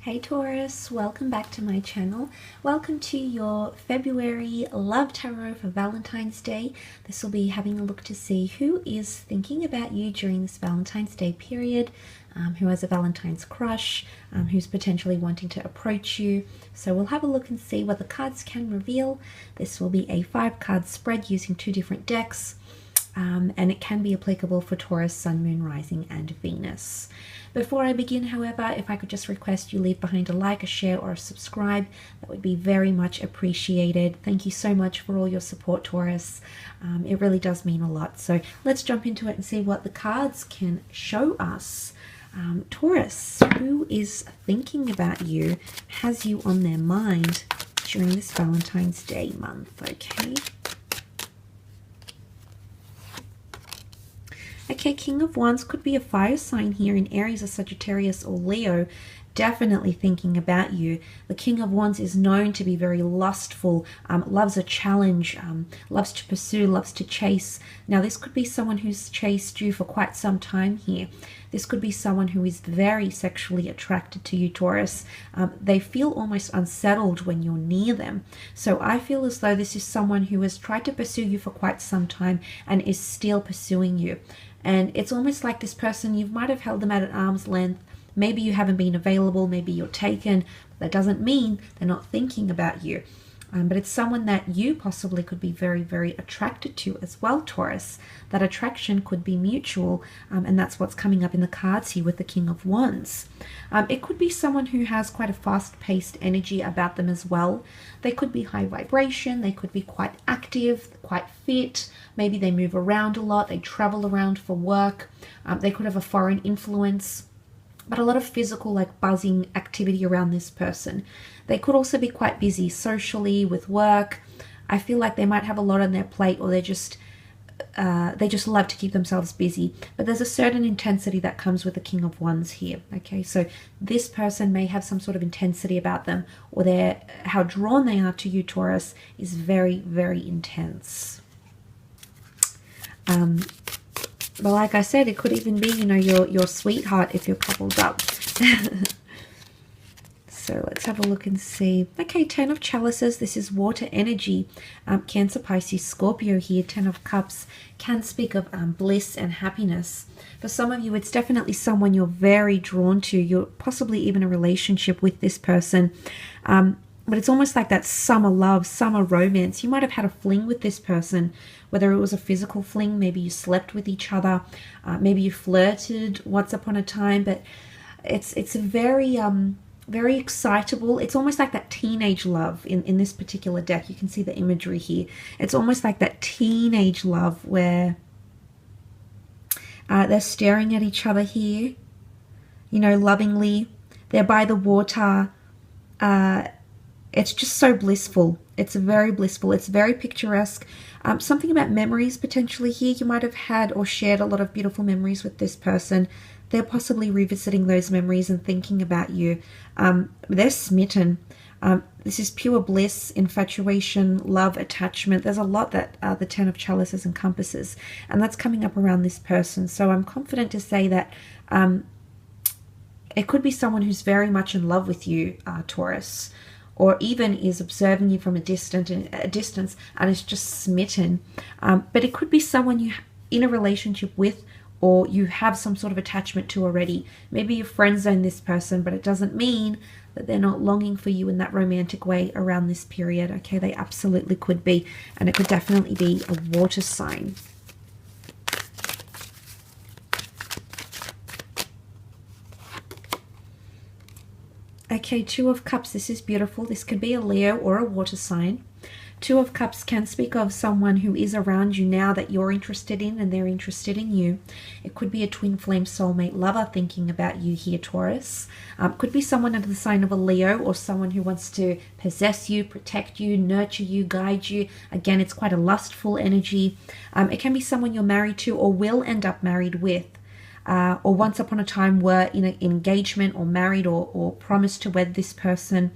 Hey Taurus, welcome back to my channel. Welcome to your February Love Tarot for Valentine's Day. This will be having a look to see who is thinking about you during this Valentine's Day period, who has a Valentine's crush, who's potentially wanting to approach you. So we'll have a look and see what the cards can reveal. This will be a 5-card spread using 2 different decks. And it can be applicable for Taurus, Sun, Moon, Rising, and Venus. Before I begin, however, if I could just request you leave behind a like, a share, or a subscribe, that would be very much appreciated. Thank you so much for all your support, Taurus. It really does mean a lot. So let's jump into it and see what the cards can show us. Taurus, who is thinking about you, has you on their mind during this Valentine's Day month, okay? Okay, King of Wands could be a fire sign here in Aries or Sagittarius or Leo, definitely thinking about you. The King of Wands is known to be very lustful, loves a challenge, loves to pursue, loves to chase. Now, this could be someone who's chased you for quite some time here. This could be someone who is very sexually attracted to you, Taurus. They feel almost unsettled when you're near them. So I feel as though this is someone who has tried to pursue you for quite some time and is still pursuing you. And it's almost like this person, you might have held them at an arm's length. Maybe you haven't been available, maybe you're taken. That doesn't mean they're not thinking about you. But it's someone that you possibly could be very, very attracted to as well, Taurus. That attraction could be mutual, and that's what's coming up in the cards here with the King of Wands. It could be someone who has quite a fast-paced energy about them as well. They could be high vibration, they could be quite active, quite fit. Maybe they move around a lot, they travel around for work. They could have a foreign influence, but a lot of physical, like buzzing activity around this person. They could also be quite busy socially with work. I feel like they might have a lot on their plate, or they just love to keep themselves busy. But there's a certain intensity that comes with the King of Wands here. Okay, so this person may have some sort of intensity about them, or how drawn they are to you, Taurus, is very, very intense. But like I said, it could even be, you know, your sweetheart if you're coupled up. So let's have a look and see. Okay, 10 of Chalices. This is water energy. Cancer, Pisces, Scorpio here. 10 of Cups can speak of bliss and happiness. For some of you, it's definitely someone you're very drawn to. You're possibly even in a relationship with this person. But it's almost like that summer love, summer romance. You might have had a fling with this person, whether it was a physical fling, maybe you slept with each other, maybe you flirted once upon a time, but it's a very excitable. It's almost like that teenage love in this particular deck. You can see the imagery here. It's almost like that teenage love where they're staring at each other here, you know, lovingly. They're by the water. It's just so blissful. It's very blissful. It's very picturesque. Something about memories potentially here. You might have had or shared a lot of beautiful memories with this person. They're possibly revisiting those memories and thinking about you. They're smitten. This is pure bliss, infatuation, love, attachment. There's a lot that the 10 of Chalices encompasses, and that's coming up around this person. So I'm confident to say that it could be someone who's very much in love with you, Taurus, or even is observing you from a distance and is just smitten. But it could be someone you're in a relationship with, or you have some sort of attachment to already. Maybe you friend zone this person, but it doesn't mean that they're not longing for you in that romantic way around this period. Okay, they absolutely could be, and it could definitely be a water sign. Okay, 2 of Cups. This is beautiful. This could be a Leo or a water sign. 2 of Cups can speak of someone who is around you now that you're interested in and they're interested in you. It could be a twin flame soulmate lover thinking about you here, Taurus. Could be someone under the sign of a Leo, or someone who wants to possess you, protect you, nurture you, guide you. Again, it's quite a lustful energy. It can be someone you're married to or will end up married with. Or once upon a time were in an engagement or married or promised to wed this person.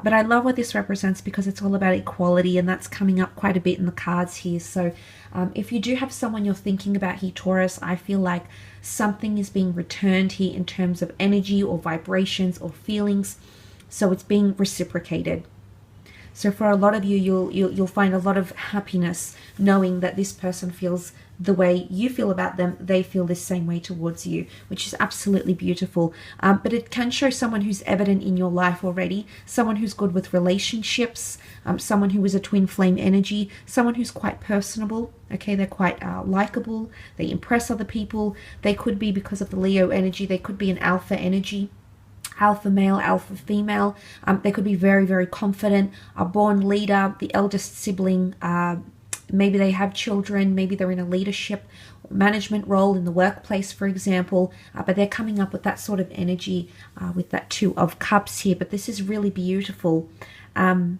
But I love what this represents because it's all about equality, and that's coming up quite a bit in the cards here. So if you do have someone you're thinking about here, Taurus, I feel like something is being returned here in terms of energy or vibrations or feelings. So it's being reciprocated. So for a lot of you, you'll find a lot of happiness knowing that this person feels the way you feel about them, they feel the same way towards you, which is absolutely beautiful. But it can show someone who's evident in your life already, someone who's good with relationships, someone who is a twin flame energy, someone who's quite personable. Okay, they're quite likable, they impress other people. They could be, because of the Leo energy, they could be an alpha energy. Alpha male, alpha female. They could be very, very confident, a born leader, the eldest sibling. Maybe they have children, maybe they're in a leadership management role in the workplace, for example, but they're coming up with that sort of energy with that 2 of Cups here. But this is really beautiful. And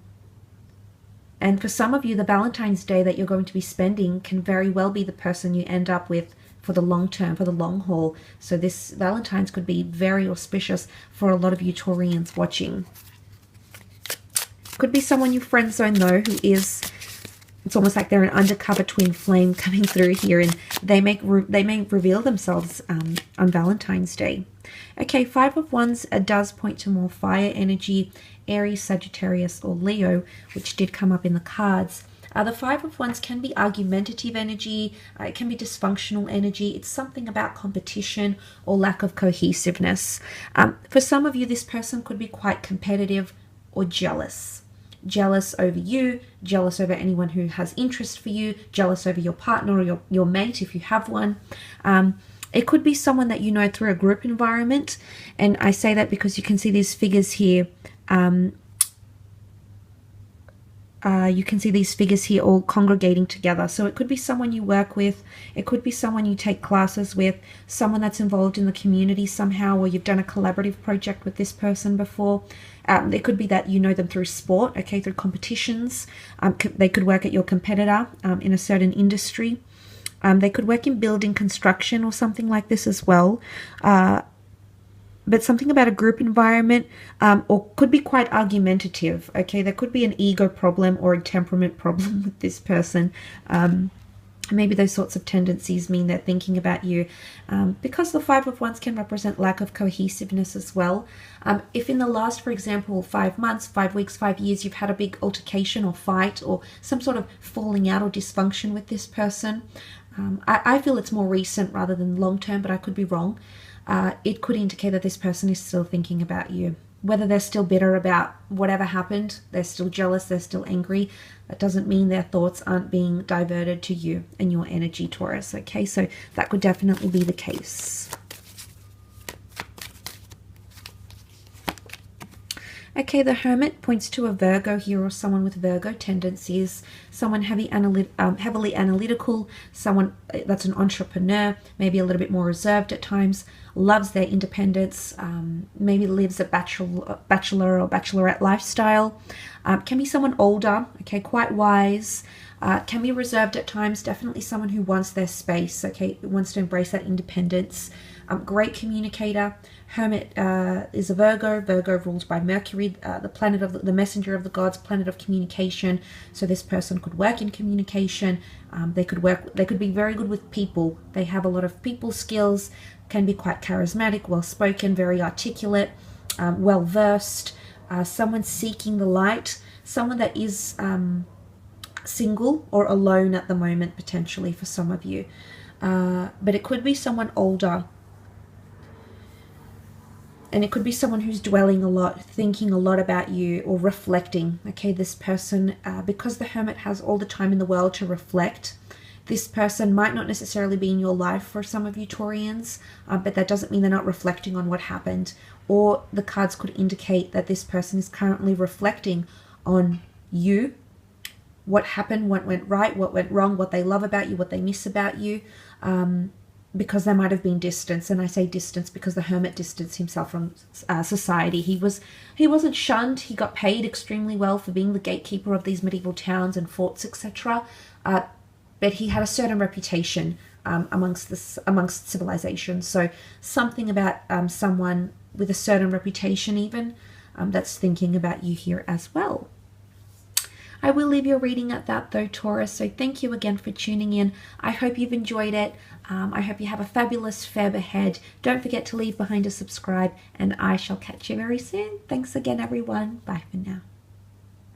for some of you, the Valentine's Day that you're going to be spending can very well be the person you end up with for the long term, for the long haul. So this Valentine's could be very auspicious for a lot of you Taurians watching. Could be someone you friend zone though, who is, it's almost like they're an undercover twin flame coming through here, and they may reveal themselves on Valentine's Day. Okay, 5 of Wands does point to more fire energy, Aries, Sagittarius, or Leo, which did come up in the cards. The 5 of Wands can be argumentative energy, it can be dysfunctional energy. It's something about competition or lack of cohesiveness. For some of you, this person could be quite competitive or jealous. Jealous over you, jealous over anyone who has interest for you, jealous over your partner or your mate if you have one. It could be someone that you know through a group environment. And I say that because you can see these figures here. You can see these figures here all congregating together. So it could be someone you work with, it could be someone you take classes with, someone that's involved in the community somehow, or you've done a collaborative project with this person before. It could be that you know them through sport, okay, through competitions. They could work at your competitor in a certain industry. They could work in building construction or something like this as well. But something about a group environment, or could be quite argumentative, okay? There could be an ego problem or a temperament problem with this person. Maybe those sorts of tendencies mean they're thinking about you. Because the 5 of Wands can represent lack of cohesiveness as well. If in the last, for example, 5 months, 5 weeks, 5 years, you've had a big altercation or fight or some sort of falling out or dysfunction with this person, I feel it's more recent rather than long term, but I could be wrong. It could indicate that this person is still thinking about you. Whether they're still bitter about whatever happened, they're still jealous, they're still angry, that doesn't mean their thoughts aren't being diverted to you and your energy, Taurus. Okay, so that could definitely be the case. Okay, the Hermit points to a Virgo here, or someone with Virgo tendencies, someone heavily analytical, someone that's an entrepreneur, maybe a little bit more reserved at times, loves their independence, maybe lives a bachelor or bachelorette lifestyle. Can be someone older, okay, quite wise, can be reserved at times, definitely someone who wants their space, okay, wants to embrace that independence. Great communicator. Hermit is a Virgo. Virgo ruled by Mercury, the planet of the messenger of the gods, planet of communication. So this person could work in communication. They could be very good with people. They have a lot of people skills, can be quite charismatic, well-spoken, very articulate, well-versed. Someone seeking the light, someone that is single or alone at the moment, potentially for some of you. But it could be someone older. And it could be someone who's dwelling a lot, thinking a lot about you, or reflecting. Okay, this person, because the Hermit has all the time in the world to reflect, this person might not necessarily be in your life for some of you Taurians, but that doesn't mean they're not reflecting on what happened. Or the cards could indicate that this person is currently reflecting on you, what happened, what went right, what went wrong, what they love about you, what they miss about you. Because there might have been distance, and I say distance because the Hermit distanced himself from society. He wasn't shunned. He got paid extremely well for being the gatekeeper of these medieval towns and forts, etc. But he had a certain reputation amongst civilization. So something about someone with a certain reputation, even that's thinking about you here as well. I will leave your reading at that though, Taurus. So thank you again for tuning in. I hope you've enjoyed it. I hope you have a fabulous Feb ahead. Don't forget to leave behind a subscribe, and I shall catch you very soon. Thanks again, everyone. Bye for now.